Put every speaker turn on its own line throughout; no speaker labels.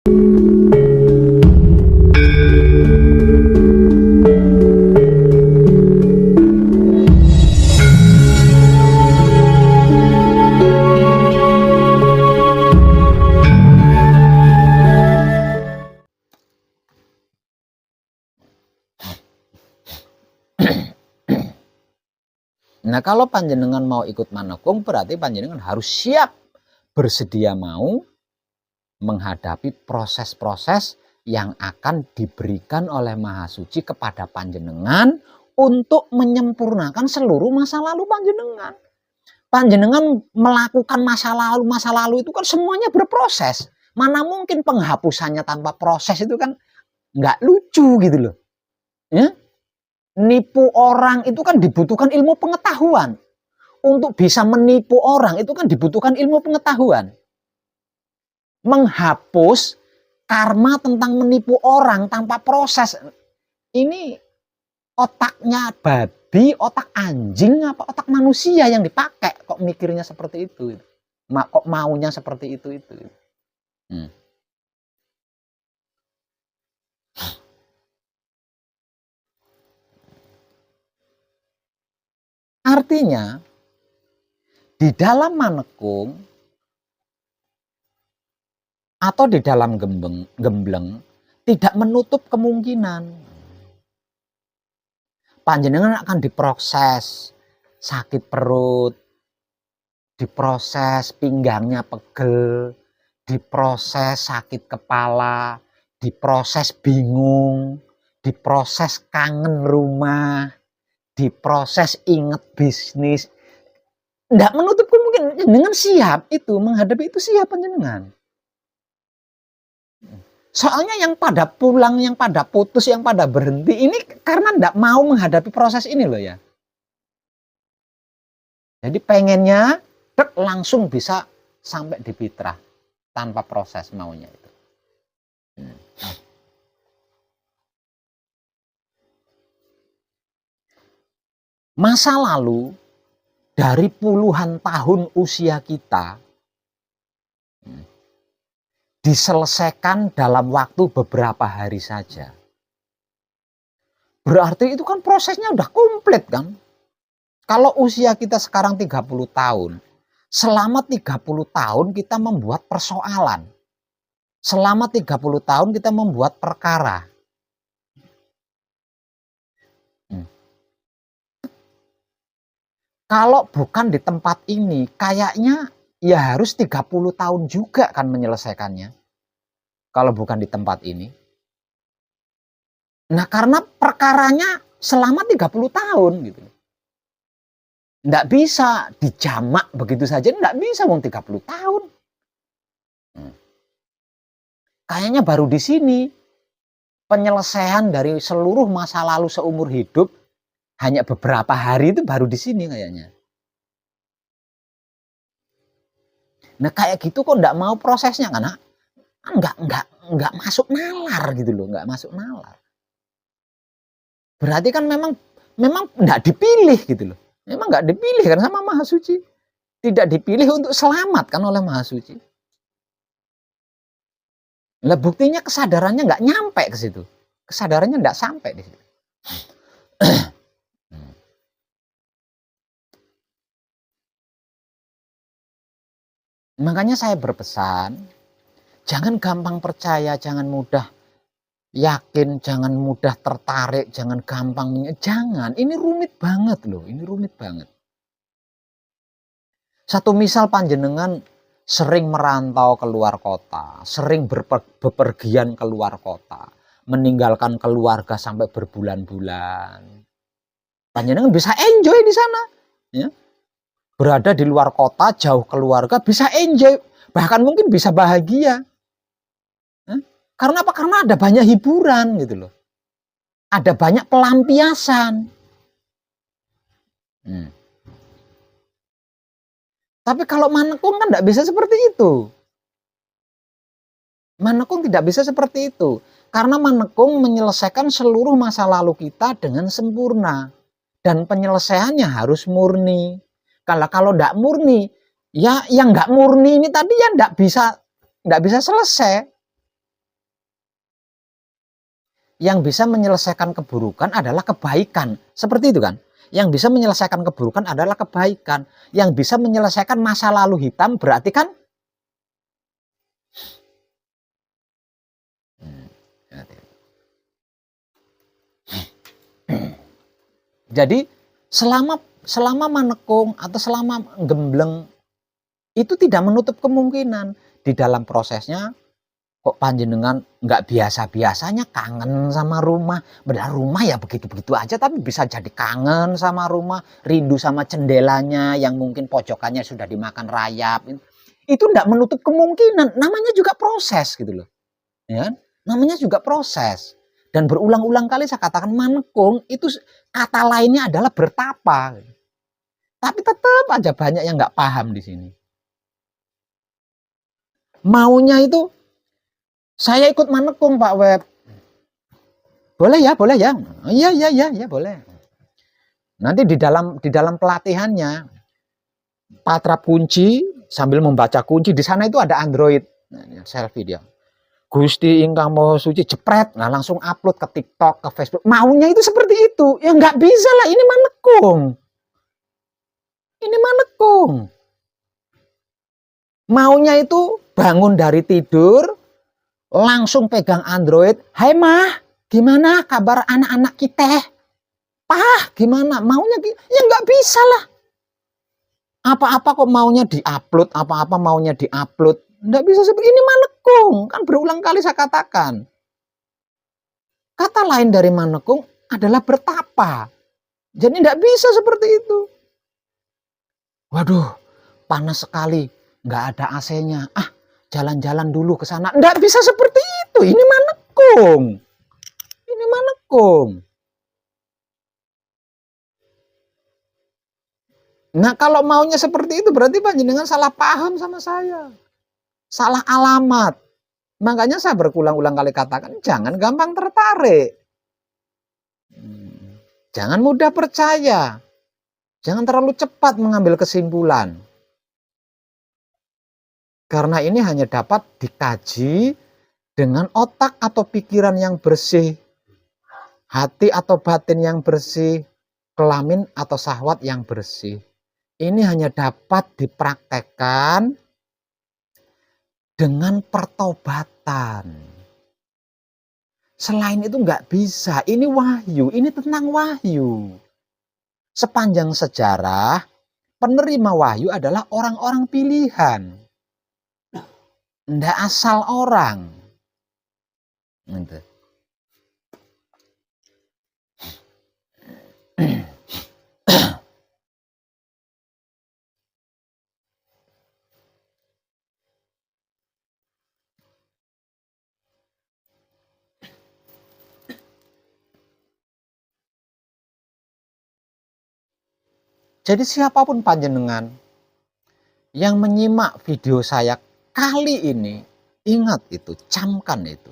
Nah, kalau panjenengan mau ikut manekung berarti panjenengan harus siap bersedia mau menghadapi proses-proses yang akan diberikan oleh Maha Suci kepada panjenengan untuk menyempurnakan seluruh masa lalu panjenengan. Panjenengan melakukan masa lalu itu kan semuanya berproses. Mana mungkin penghapusannya tanpa proses, itu kan nggak lucu gitu loh. Ya? Nipu orang itu kan dibutuhkan ilmu pengetahuan. Untuk bisa menipu orang itu kan dibutuhkan ilmu pengetahuan. Menghapus karma tentang menipu orang tanpa proses, ini otaknya babi, otak anjing, apa otak manusia yang dipakai kok mikirnya seperti itu? Kok maunya seperti itu? Artinya di dalam manekung atau di dalam gembleng tidak menutup kemungkinan panjenengan akan diproses sakit perut, diproses pinggangnya pegel, diproses sakit kepala, diproses bingung, diproses kangen rumah, diproses inget bisnis. Tidak menutup kemungkinan dengan siap itu menghadapi itu, siap panjenengan. Soalnya yang pada pulang, yang pada putus, yang pada berhenti ini karena tidak mau menghadapi proses ini loh ya. Jadi pengennya langsung bisa sampai di fitrah tanpa proses maunya itu. Masa lalu dari puluhan tahun usia kita diselesaikan dalam waktu beberapa hari saja. Berarti itu kan prosesnya udah komplit kan. Kalau usia kita sekarang 30 tahun, selama 30 tahun kita membuat persoalan. Selama 30 tahun kita membuat perkara. Kalau bukan di tempat ini, kayaknya ya harus 30 tahun juga kan menyelesaikannya. Kalau bukan di tempat ini. Nah, karena perkaranya selama 30 tahun gitu. Nggak bisa dijamak begitu saja, nggak bisa mau 30 tahun. Kayaknya baru di sini penyelesaian dari seluruh masa lalu seumur hidup hanya beberapa hari, itu baru di sini kayaknya. Nah, kayak gitu kok nggak mau prosesnya, karena nggak masuk nalar gitu loh, nggak masuk nalar. Berarti kan memang nggak dipilih gitu loh. Memang nggak dipilih kan sama Maha Suci. Tidak dipilih untuk selamat kan oleh Maha Suci. Lah buktinya kesadarannya nggak nyampe ke situ. Kesadarannya nggak sampai di situ. Makanya saya berpesan, jangan gampang percaya, jangan mudah yakin, jangan mudah tertarik, jangan gampang, jangan. Ini rumit banget loh, ini rumit banget. Satu misal panjenengan sering merantau keluar kota, sering bepergian keluar kota, meninggalkan keluarga sampai berbulan-bulan. Panjenengan bisa enjoy di sana, ya. Berada di luar kota, jauh keluarga, bisa enjoy, bahkan mungkin bisa bahagia. Karena apa? Karena ada banyak hiburan gitu loh. Ada banyak pelampiasan. Tapi kalau manekung kan tidak bisa seperti itu. Manekung tidak bisa seperti itu. Karena manekung menyelesaikan seluruh masa lalu kita dengan sempurna. Dan penyelesaiannya harus murni. Kalau tidak murni, ya yang nggak murni ini tadi ya nggak bisa selesai. Yang bisa menyelesaikan keburukan adalah kebaikan. Seperti itu kan? Yang bisa menyelesaikan keburukan adalah kebaikan. Yang bisa menyelesaikan masa lalu hitam berarti kan? Jadi selama manekung atau selama gembleng itu tidak menutup kemungkinan di dalam prosesnya kok panjenengan nggak biasa-biasanya kangen sama rumah. Padahal rumah ya begitu-begitu aja tapi bisa jadi kangen sama rumah, rindu sama jendelanya yang mungkin pojokannya sudah dimakan rayap. Itu nggak menutup kemungkinan, namanya juga proses gitu loh. Ya, namanya juga proses. Dan berulang-ulang kali saya katakan manekung itu kata lainnya adalah bertapa. Tapi tetap aja banyak yang nggak paham di sini. Maunya itu saya ikut manekung Pak Web. Boleh ya, boleh ya. Iya, boleh. Nanti di dalam pelatihannya patra kunci sambil membaca kunci di sana itu ada Android. Selfie dia. Gusti ingkang Maha Suci jepret, nah langsung upload ke TikTok, ke Facebook. Maunya itu seperti itu. Ya nggak bisa lah, ini manekung. Ini manekung. Maunya itu bangun dari tidur, langsung pegang Android. Hai mah, gimana kabar anak-anak kita? Pah, gimana? Maunya ya nggak bisa lah. Apa-apa kok maunya diupload, apa-apa maunya diupload. Nggak bisa seperti ini manekung. Kan berulang kali saya katakan. Kata lain dari manekung adalah bertapa. Jadi nggak bisa seperti itu. Waduh, panas sekali. Nggak ada AC-nya. Ah, jalan-jalan dulu ke sana. Nggak bisa seperti itu. Ini manekung. Ini manekung. Nah, kalau maunya seperti itu berarti panjenengan salah paham sama saya. Salah alamat. Makanya saya berulang-ulang kali katakan, jangan gampang tertarik. Jangan mudah percaya. Jangan terlalu cepat mengambil kesimpulan. Karena ini hanya dapat dikaji dengan otak atau pikiran yang bersih, hati atau batin yang bersih, kelamin atau syahwat yang bersih. Ini hanya dapat dipraktekkan dengan pertobatan. Selain itu nggak bisa. Ini wahyu, ini tentang wahyu. Sepanjang sejarah, penerima wahyu adalah orang-orang pilihan. Nggak asal orang. Gitu. Jadi siapapun panjenengan yang menyimak video saya kali ini, ingat itu, camkan itu.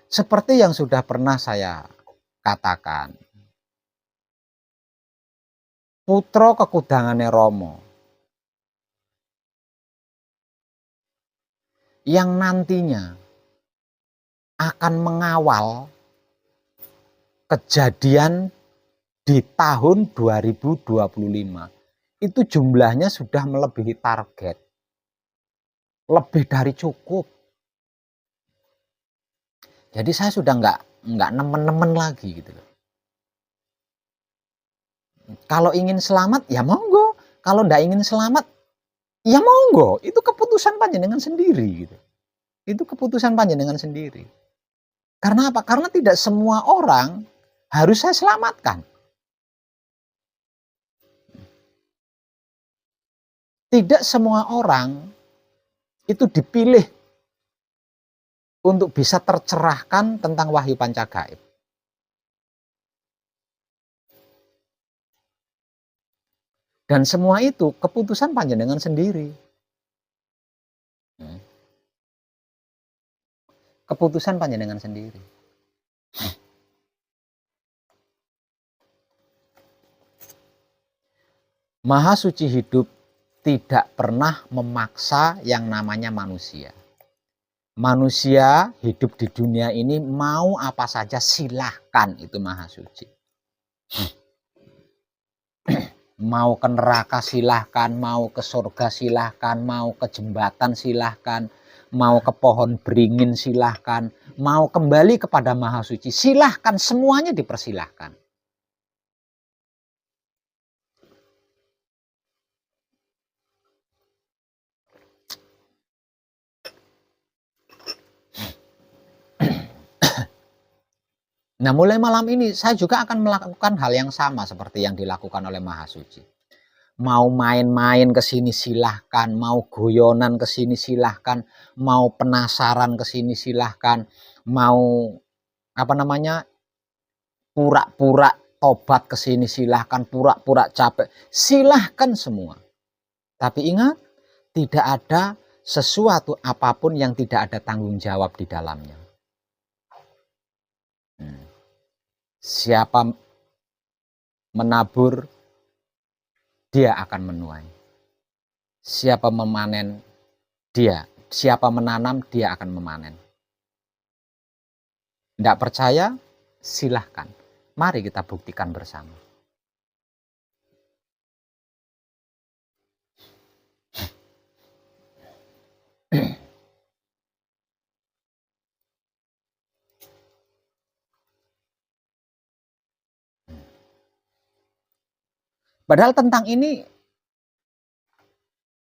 Seperti yang sudah pernah saya katakan, putra kekudangane Romo yang nantinya akan mengawal kejadian di tahun 2025 itu jumlahnya sudah melebihi target, lebih dari cukup. Jadi saya sudah nggak nemen-nemen lagi gitu loh. Kalau ingin selamat ya monggo, kalau nggak ingin selamat ya monggo. Itu keputusan panjenengan sendiri gitu. Itu keputusan panjenengan sendiri. Karena apa? Karena tidak semua orang harus saya selamatkan. Tidak semua orang itu dipilih untuk bisa tercerahkan tentang wahyu pancagaib. Dan semua itu keputusan panjenengan sendiri. Keputusan panjenengan sendiri. Maha suci hidup tidak pernah memaksa yang namanya manusia. Manusia hidup di dunia ini mau apa saja silahkan, itu Maha Suci. Mau ke neraka silahkan, mau ke surga silahkan, mau ke jembatan silahkan, mau ke pohon beringin silahkan, mau kembali kepada Maha Suci silahkan, semuanya dipersilahkan. Nah, mulai malam ini saya juga akan melakukan hal yang sama seperti yang dilakukan oleh Maha Suci. Mau main-main ke sini silahkan, mau goyonan ke sini silahkan, mau penasaran ke sini silahkan, mau pura-pura tobat ke sini silahkan, pura-pura capek, silahkan semua. Tapi ingat, tidak ada sesuatu apapun yang tidak ada tanggung jawab di dalamnya. Siapa menabur, dia akan menuai. Siapa memanen, siapa menanam, dia akan memanen. Tidak percaya? Silahkan. Mari kita buktikan bersama. Padahal tentang ini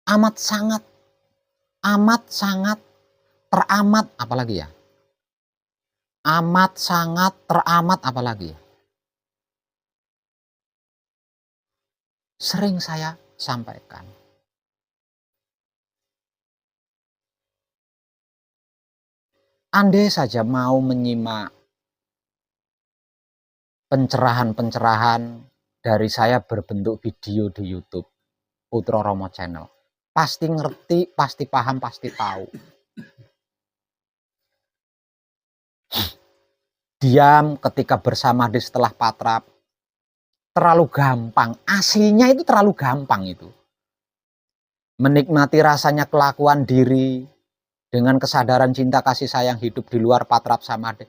amat sangat, teramat apalagi ya. Amat sangat, teramat apalagi. Sering saya sampaikan. Andai saja mau menyimak pencerahan-pencerahan dari saya berbentuk video di YouTube Putra Romo Channel, pasti ngerti, pasti paham, pasti tahu. Diam ketika bersama di setelah patrap, terlalu gampang. Aslinya itu terlalu gampang itu. Menikmati rasanya kelakuan diri dengan kesadaran cinta kasih sayang hidup di luar patrap samadhi.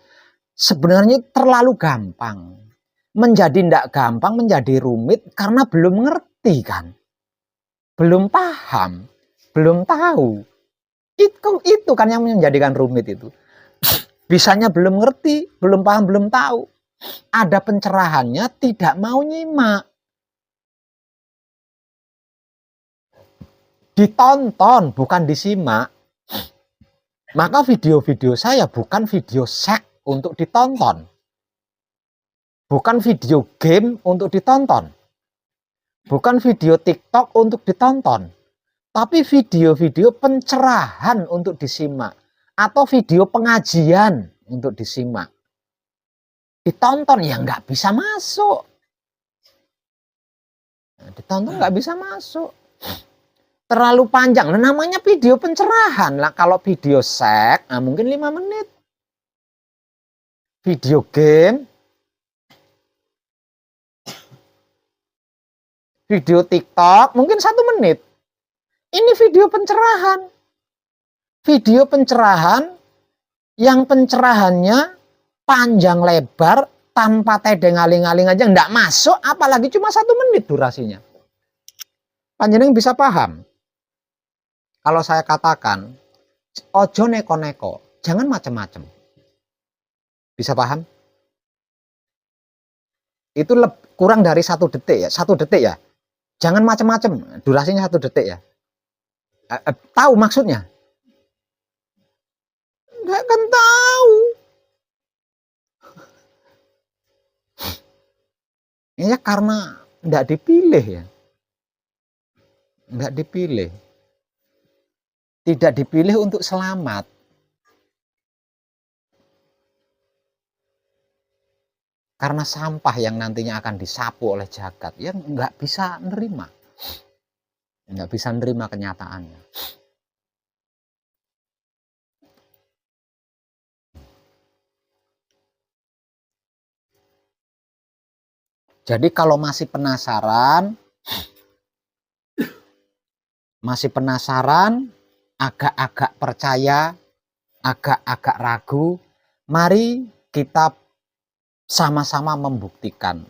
Sebenarnya terlalu gampang. Menjadi tidak gampang, menjadi rumit karena belum ngerti kan. Belum paham, belum tahu. Itu kan yang menjadikan rumit itu. Bisanya belum ngerti, belum paham, belum tahu. Ada pencerahannya, tidak mau nyimak. Ditonton, bukan disimak. Maka video-video saya bukan video seks untuk ditonton. Bukan video game untuk ditonton. Bukan video TikTok untuk ditonton. Tapi video-video pencerahan untuk disimak. Atau video pengajian untuk disimak. Ditonton ya nggak bisa masuk. Ditonton nggak bisa masuk. Terlalu panjang. Nah, namanya video pencerahan. Lah kalau video seks, nah mungkin 5 menit. Video game, video TikTok, mungkin 1 menit. Ini video pencerahan. Video pencerahan yang pencerahannya panjang lebar, tanpa tedeng aling-aling aja nggak masuk, apalagi cuma 1 menit durasinya. Panjenengan bisa paham. Kalau saya katakan, ojo neko-neko, jangan macam-macam. Bisa paham? Itu kurang dari 1 detik ya, 1 detik ya. Jangan macam-macam, durasinya 1 detik ya. Tahu maksudnya? Nggak akan tahu. Ya karena nggak dipilih ya. Nggak dipilih. Tidak dipilih untuk selamat. Karena sampah yang nantinya akan disapu oleh jagat, ya nggak bisa nerima. Nggak bisa nerima kenyataannya. Jadi kalau masih penasaran, Masih penasaran, agak-agak percaya, agak-agak ragu? Mari kita sama-sama membuktikan.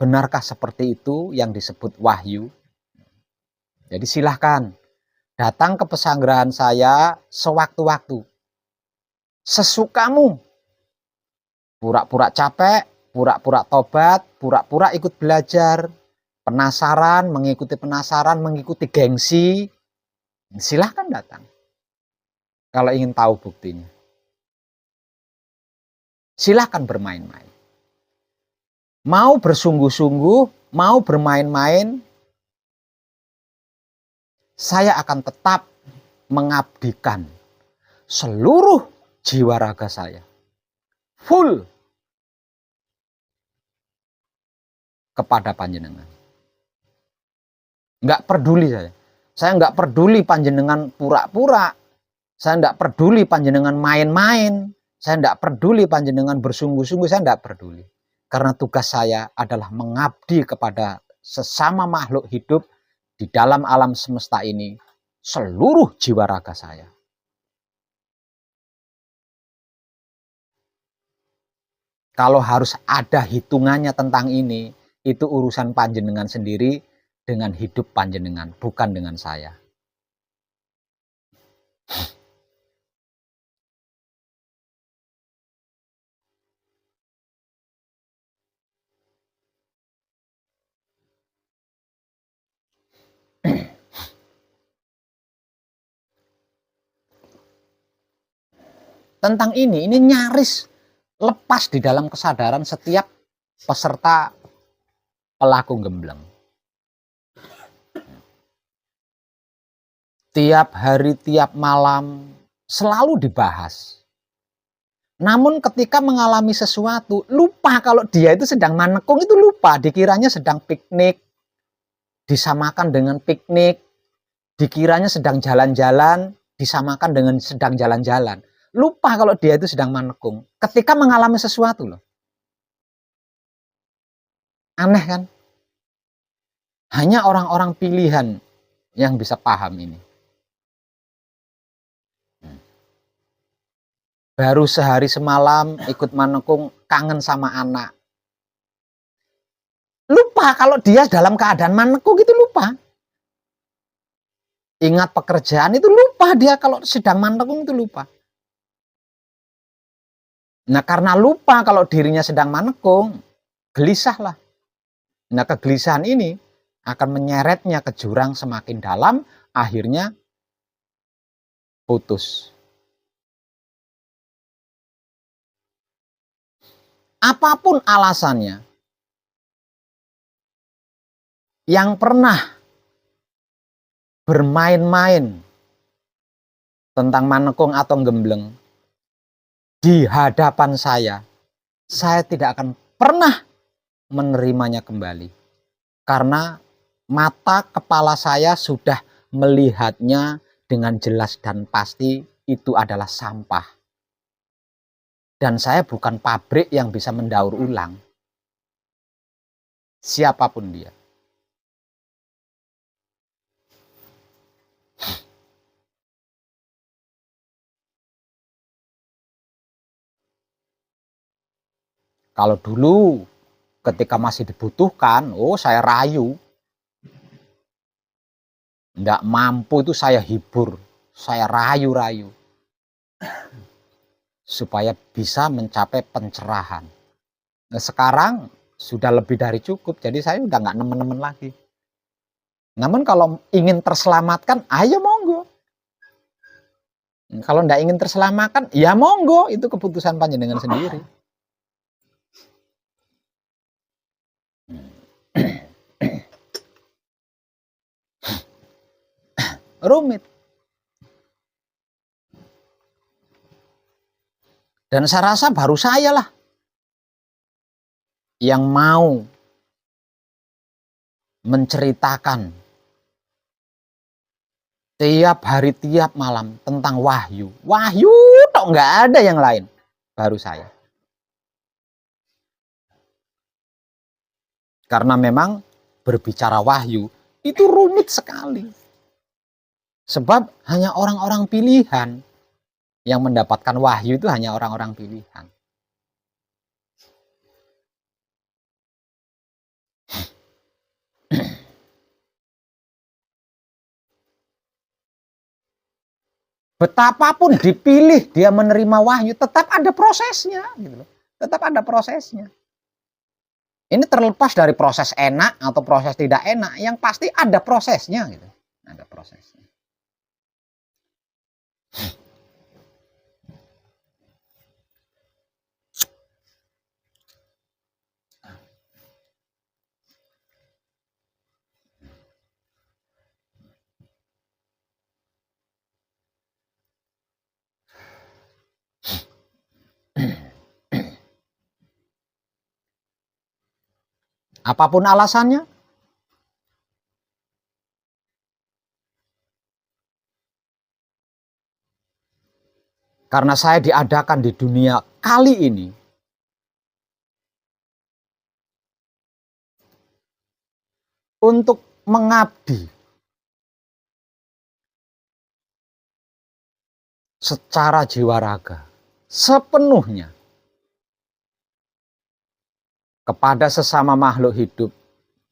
Benarkah seperti itu yang disebut wahyu? Jadi silahkan datang ke pesanggrahan saya sewaktu-waktu. Sesukamu. Pura-pura capek, pura-pura tobat, pura-pura ikut belajar. Penasaran, mengikuti gengsi. Silahkan datang. Kalau ingin tahu buktinya. Silahkan bermain-main. Mau bersungguh-sungguh, mau bermain-main, saya akan tetap mengabdikan seluruh jiwa raga saya. Full kepada panjenengan. Nggak peduli saya. Saya nggak peduli panjenengan pura-pura. Saya nggak peduli panjenengan main-main. Saya nggak peduli panjenengan bersungguh-sungguh. Saya nggak peduli. Karena tugas saya adalah mengabdi kepada sesama makhluk hidup di dalam alam semesta ini. Seluruh jiwa raga saya. Kalau harus ada hitungannya tentang ini, itu urusan panjenengan sendiri dengan hidup panjenengan, bukan dengan saya. Tentang ini nyaris lepas di dalam kesadaran setiap peserta pelaku gembleng. Tiap hari, tiap malam selalu dibahas. Namun ketika mengalami sesuatu, lupa kalau dia itu sedang manekung, itu lupa. Dikiranya sedang piknik, disamakan dengan piknik. Dikiranya sedang jalan-jalan, disamakan dengan sedang jalan-jalan. Lupa kalau dia itu sedang manekung. Ketika mengalami sesuatu loh. Aneh kan? Hanya orang-orang pilihan yang bisa paham ini. Baru sehari semalam ikut manekung, kangen sama anak. Lupa kalau dia dalam keadaan manekung, itu lupa. Ingat pekerjaan itu lupa, dia kalau sedang manekung itu lupa. Nah, karena lupa kalau dirinya sedang manekung, gelisahlah. Nah, kegelisahan ini akan menyeretnya ke jurang semakin dalam, akhirnya putus. Apapun alasannya, yang pernah bermain-main tentang manekung atau gembleng di hadapan saya tidak akan pernah menerimanya kembali. Karena mata kepala saya sudah melihatnya dengan jelas dan pasti itu adalah sampah. Dan saya bukan pabrik yang bisa mendaur ulang. Siapapun dia. Kalau dulu ketika masih dibutuhkan, oh saya rayu. Nggak mampu itu saya hibur, saya rayu-rayu. Supaya bisa mencapai pencerahan. Nah, sekarang sudah lebih dari cukup, jadi saya udah nggak nemen-nemen lagi. Namun kalau ingin terselamatkan, ayo monggo. Kalau nggak ingin terselamatkan, ya monggo, itu keputusan panjenengan sendiri. Rumit. Dan saya rasa baru saya lah yang mau menceritakan tiap hari, tiap malam tentang wahyu. Wahyu tok, nggak ada yang lain. Baru saya. Karena memang berbicara wahyu itu rumit sekali. Sebab hanya orang-orang pilihan yang mendapatkan wahyu, itu hanya orang-orang pilihan. Betapapun dipilih dia menerima wahyu, tetap ada prosesnya, gitu loh. Tetap ada prosesnya. Ini terlepas dari proses enak atau proses tidak enak, yang pasti ada prosesnya, gitu. Ada prosesnya. Apapun alasannya, karena saya diadakan di dunia kali ini untuk mengabdi secara jiwa raga sepenuhnya kepada sesama makhluk hidup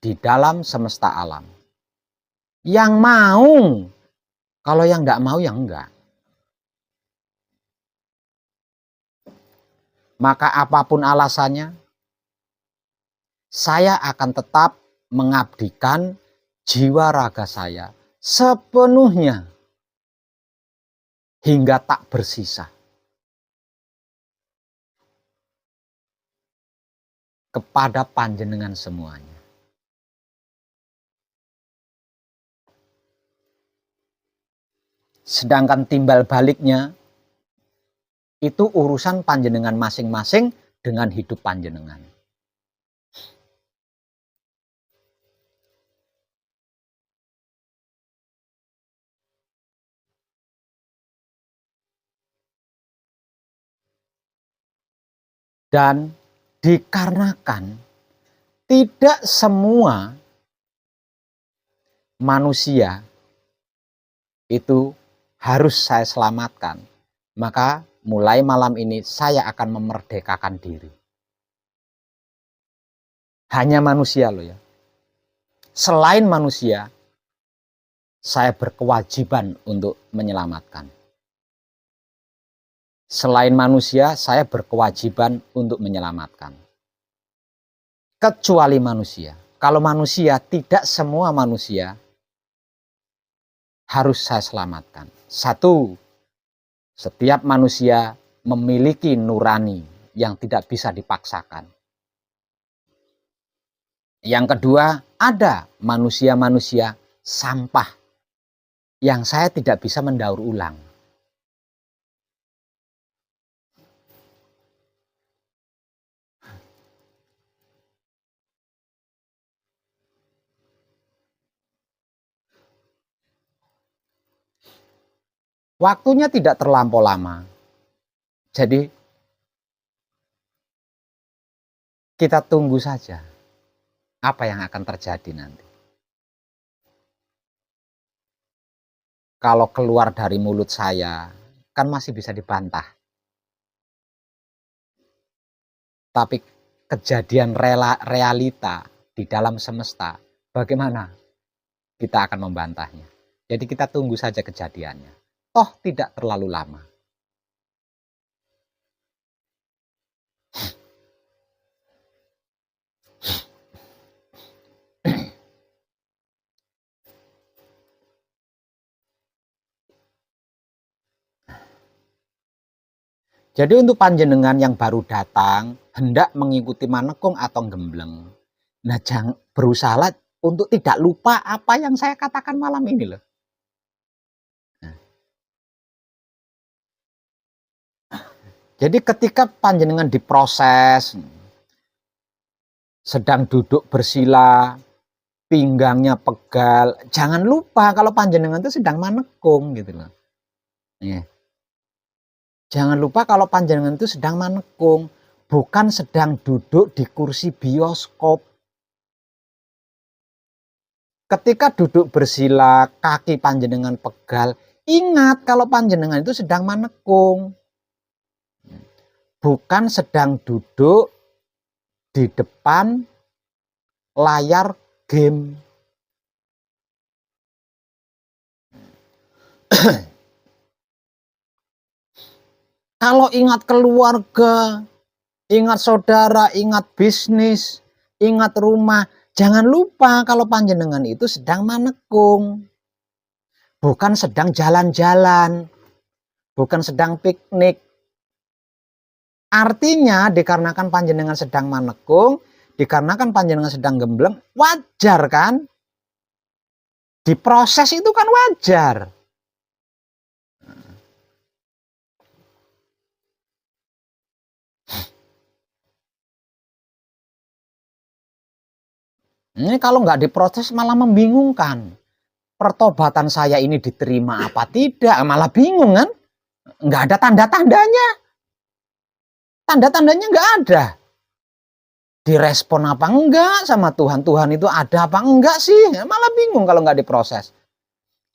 di dalam semesta alam. Yang mau, kalau yang enggak mau ya enggak. Maka apapun alasannya, saya akan tetap mengabdikan jiwa raga saya sepenuhnya hingga tak bersisa kepada panjenengan semuanya. Sedangkan timbal baliknya, itu urusan panjenengan masing-masing dengan hidup panjenengan. Dan dikarenakan tidak semua manusia itu harus saya selamatkan, maka mulai malam ini saya akan memerdekakan diri. Hanya manusia loh ya. Selain manusia, saya berkewajiban untuk menyelamatkan. Selain manusia, saya berkewajiban untuk menyelamatkan. Kecuali manusia. Kalau manusia, tidak semua manusia harus saya selamatkan. Satu, setiap manusia memiliki nurani yang tidak bisa dipaksakan. Yang kedua, ada manusia-manusia sampah yang saya tidak bisa mendaur ulang. Waktunya tidak terlampau lama. Jadi kita tunggu saja apa yang akan terjadi nanti. Kalau keluar dari mulut saya, kan masih bisa dibantah. Tapi kejadian realita di dalam semesta, bagaimana kita akan membantahnya? Jadi kita tunggu saja kejadiannya. Toh tidak terlalu lama. Jadi untuk panjenengan yang baru datang, hendak mengikuti manekung atau gembleng, nah jangan berusaha untuk tidak lupa apa yang saya katakan malam ini loh. Jadi ketika panjenengan diproses, sedang duduk bersila, pinggangnya pegal, jangan lupa kalau panjenengan itu sedang manekung gitu loh. Ya. Jangan lupa kalau panjenengan itu sedang manekung, bukan sedang duduk di kursi bioskop. Ketika duduk bersila, kaki panjenengan pegal, ingat kalau panjenengan itu sedang manekung. Bukan sedang duduk di depan layar game. Kalau ingat keluarga, ingat saudara, ingat bisnis, ingat rumah, jangan lupa kalau panjenengan itu sedang manekung. Bukan sedang jalan-jalan, bukan sedang piknik. Artinya dikarenakan panjenengan sedang manekung, dikarenakan panjenengan sedang gembleng, wajar kan? Diproses itu kan wajar. Ini kalau nggak diproses malah membingungkan. Pertobatan saya ini diterima apa tidak, malah bingung kan? Nggak ada tanda-tandanya. Tanda-tandanya nggak ada. Direspon apa enggak sama Tuhan. Tuhan itu ada apa enggak sih? Malah bingung kalau nggak diproses.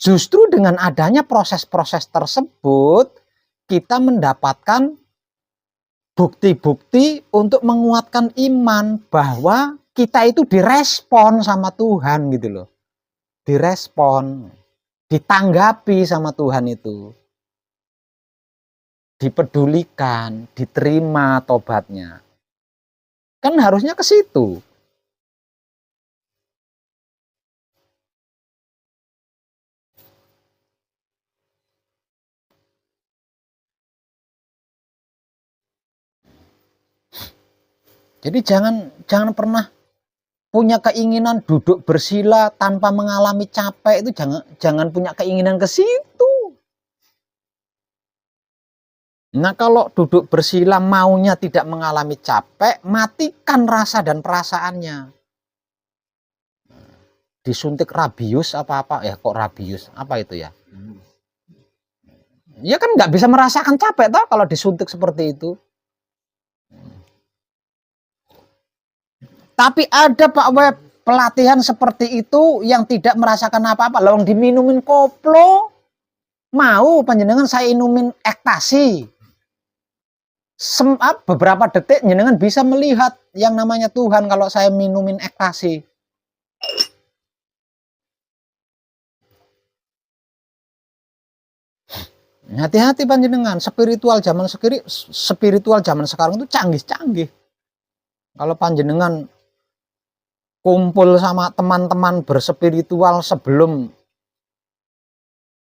Justru dengan adanya proses-proses tersebut, kita mendapatkan bukti-bukti untuk menguatkan iman bahwa kita itu direspon sama Tuhan gitu loh. Direspon, ditanggapi sama Tuhan itu. Dipedulikan, diterima tobatnya. Kan harusnya ke situ. Jadi jangan pernah punya keinginan duduk bersila tanpa mengalami capek, itu jangan punya keinginan ke situ. Nah, kalau duduk bersila maunya tidak mengalami capek, matikan rasa dan perasaannya. Disuntik rabius apa-apa, ya kok rabius, apa itu ya? Ya kan nggak bisa merasakan capek toh kalau disuntik seperti itu. Tapi ada Pak Web pelatihan seperti itu yang tidak merasakan apa-apa. Lawang diminumin koplo, mau panjenengan saya inumin ekstasi. Beberapa detik jenengan bisa melihat yang namanya Tuhan kalau saya minumin ekstasi. Hati-hati panjenengan, spiritual zaman sekarang itu canggih-canggih. Kalau panjenengan kumpul sama teman-teman berspiritual sebelum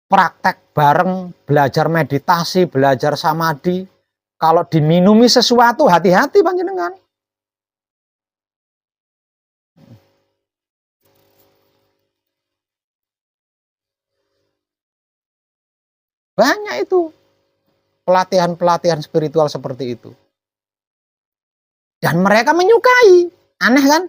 praktek bareng, belajar meditasi, belajar samadhi, kalau diminumi sesuatu, hati-hati panjenengan. Banyak itu pelatihan-pelatihan spiritual seperti itu. Dan mereka menyukai. Aneh kan?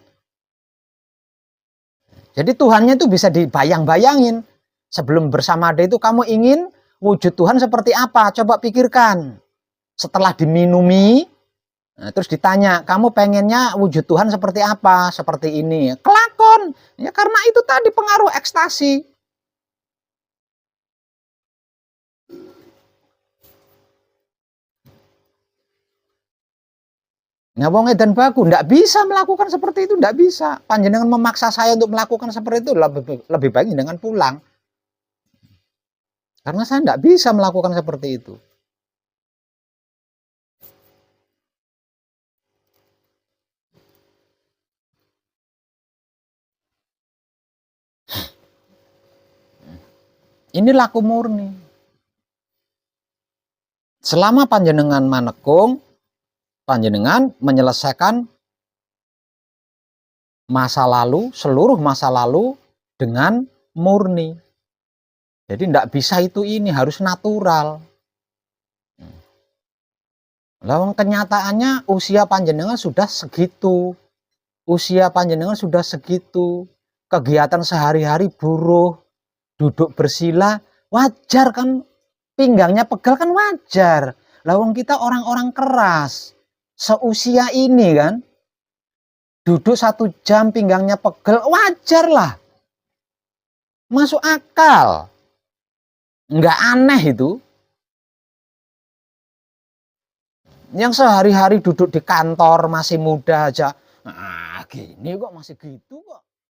Jadi Tuhannya itu bisa dibayang-bayangin. Sebelum bersamada itu kamu ingin wujud Tuhan seperti apa? Coba pikirkan. Setelah diminumi, nah, terus ditanya, kamu pengennya wujud Tuhan seperti apa? Seperti ini. Kelakon. Ya karena itu tadi pengaruh ekstasi. Nah, wong edan baku ndak bisa melakukan seperti itu, ndak bisa. Panjenengan memaksa saya untuk melakukan seperti itu, lebih baik dengan pulang. Karena saya ndak bisa melakukan seperti itu. Ini laku murni. Selama panjenengan manekung, panjenengan menyelesaikan masa lalu, seluruh masa lalu dengan murni. Jadi tidak bisa itu ini, harus natural. Lalu kenyataannya usia panjenengan sudah segitu. Usia panjenengan sudah segitu. Kegiatan sehari-hari buruh, duduk bersila, wajar kan, pinggangnya pegal kan wajar. Lawang kita orang-orang keras, seusia ini kan, duduk 1 jam pinggangnya pegel, wajar lah. Masuk akal. Nggak aneh itu. Yang sehari-hari duduk di kantor masih muda aja. Nah, gini kok masih gitu kok.